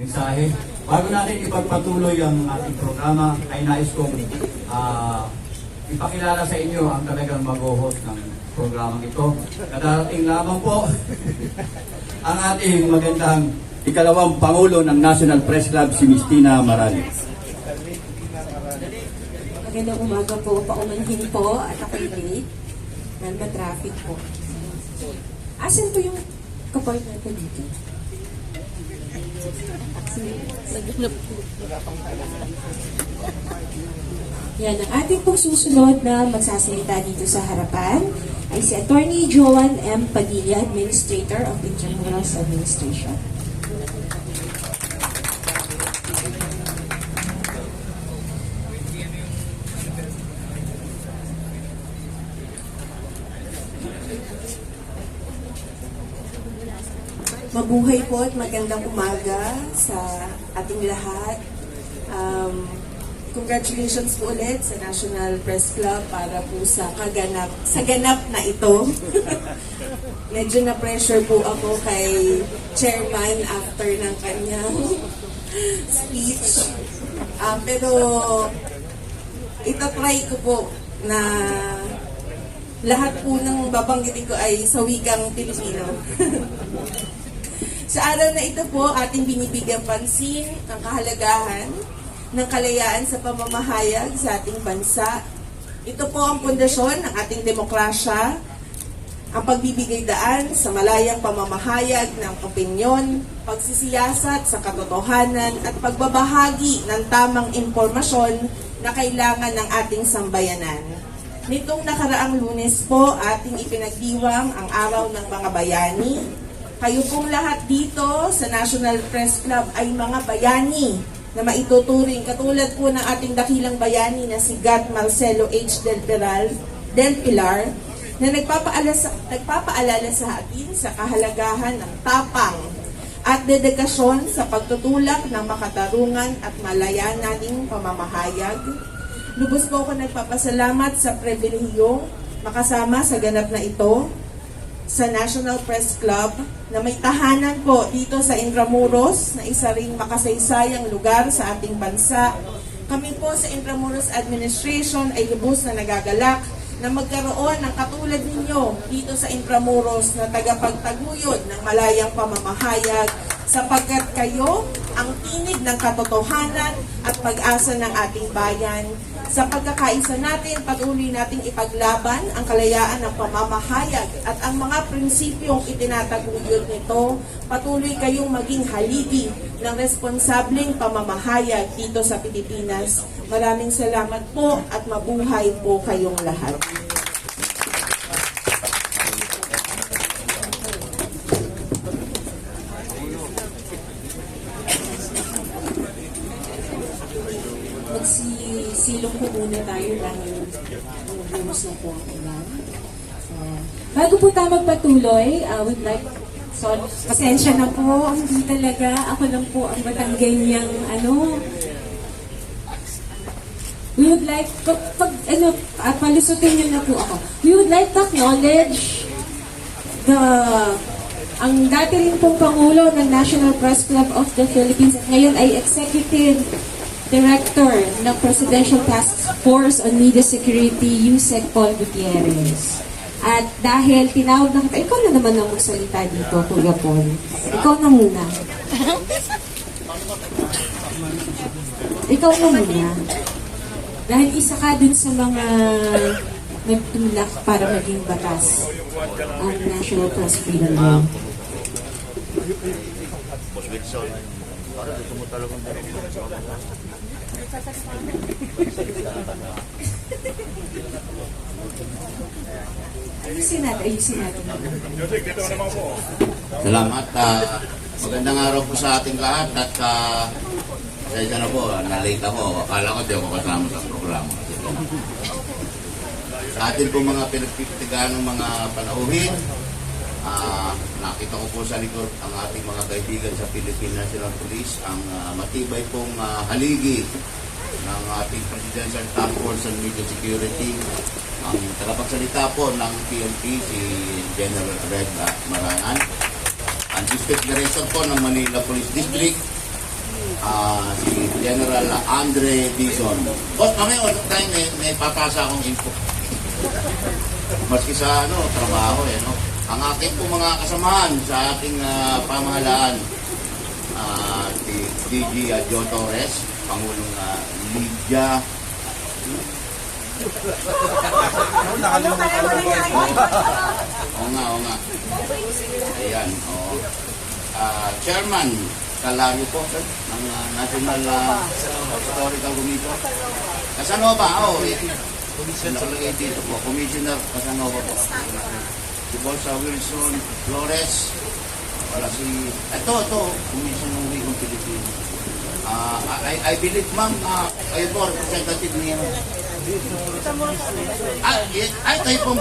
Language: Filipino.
mensahe. Bago natin ipagpatuloy ang ating programa, ay nais kong ipakilala sa inyo ang talagang mag-host ng programang ito. Kadarating lamang po ang ating magandang ikalawang Pangulo ng National Press Club, si Miss Tina Marales. Magandang umaga po, paumanhin po at ako'y late. Traffic po. Asan po yung kapartner ko dito? Yan, ang ating pong susunod na magsasalita dito sa harapan ay si Attorney Joan M. Padilla, Administrator of Intramuros Administration. Mabuhay po at magandang umaga sa ating lahat. Congratulations po ulit sa National Press Club para po sa ganap na ito. Medyo na-pressure po ako kay Chairman after ng kanyang speech. Pero itatry ko po na lahat po ng babanggitin ko ay sa wikang Pilipino. Sa araw na ito po, ating binibigyan pansin ang kahalagahan ng kalayaan sa pamamahayag sa ating bansa. Ito po ang pundasyon ng ating demokrasya, ang pagbibigay daan sa malayang pamamahayag ng opinyon, pagsisiyasat sa katotohanan at pagbabahagi ng tamang impormasyon na kailangan ng ating sambayanan. Nitong nakaraang Lunes po, ating ipinagdiwang ang Araw ng Mga Bayani. Kayo pong lahat dito sa National Press Club ay mga bayani na maituturing katulad po ng ating dakilang bayani na si Gat Marcelo H. Del Pilar na nagpapaalala sa atin sa kahalagahan ng tapang at dedikasyon sa pagtutulak ng makatarungan at malayananing pamamahayag. Lubos po ako nagpapasalamat sa pribilehiyong makasama sa ganap na ito sa National Press Club na may tahanan po dito sa Intramuros na isa ring makasaysayang lugar sa ating bansa. Kami po sa Intramuros Administration ay lubos na nagagalak na magkaroon ng katulad ninyo dito sa Intramuros na tagapagtaguyod ng malayang pamamahayag sapagkat kayo ang tinig ng katotohanan at pag-asa ng ating bayan. Sa pagkakaisa natin, patuloy nating ipaglaban ang kalayaan ng pamamahayag at ang mga prinsipyong itinataguyod nito. Patuloy kayong maging haligi ng responsableng pamamahayag dito sa Pilipinas. Maraming salamat po at mabuhay po kayong lahat. Silong po muna tayo dahil bumus na po ang ulan. Bago po tayo magpatuloy, would like, pasensya na po, hindi talaga, ako lang po ang Batangganyang we would like, palusutin niyo na po ako. We would like to acknowledge ang dati rin pong Pangulo ng National Press Club of the Philippines at ngayon ay Executive Director ng Presidential Task Force on Media Security, Yusek Paul Gutierrez. At dahil tinawag na kita, ikaw na naman ang magsalita dito, Kuya Paul. Ikaw na muna. Ikaw na muna. Dahil isa ka dun sa mga nagtulak para maging batas ang National Press Freedom Law. Ayusin natin. Salamat. Magandang araw po sa ating lahat at sa na po, nalate ako. Akala ko di ako kasama sa programa. Sa atin po mga pinagpipitigaan ng mga panauhin, nakita ko po sa likod ang ating mga kaibigan sa Philippine National Police, ang matibay pong haligi ng ating Presidential Task Force on Media Security. Ang tagapagsalita po ng PNP, si General Red Marangan. Ang District Director po ng Manila Police District, si General Andre Dizon. Boss, mamaya ulit tayo may papasa akong info. Maski sa trabaho no? Ang aking po mga kasamahan sa ating pamahalaan, si DG Joe Torres, Pangulong Lydia. Oo nga. Ayan, oo. Chairman Calario po ng National Historical Commission. Casanova, nakalagay dito po. Commissioner Casanova po. Si Bolsa Wilson Flores. Wala si... Ito, Commissioner ng Wigong Pilipino. I believe, ma'am, kayo po, representative niya. Kayo pong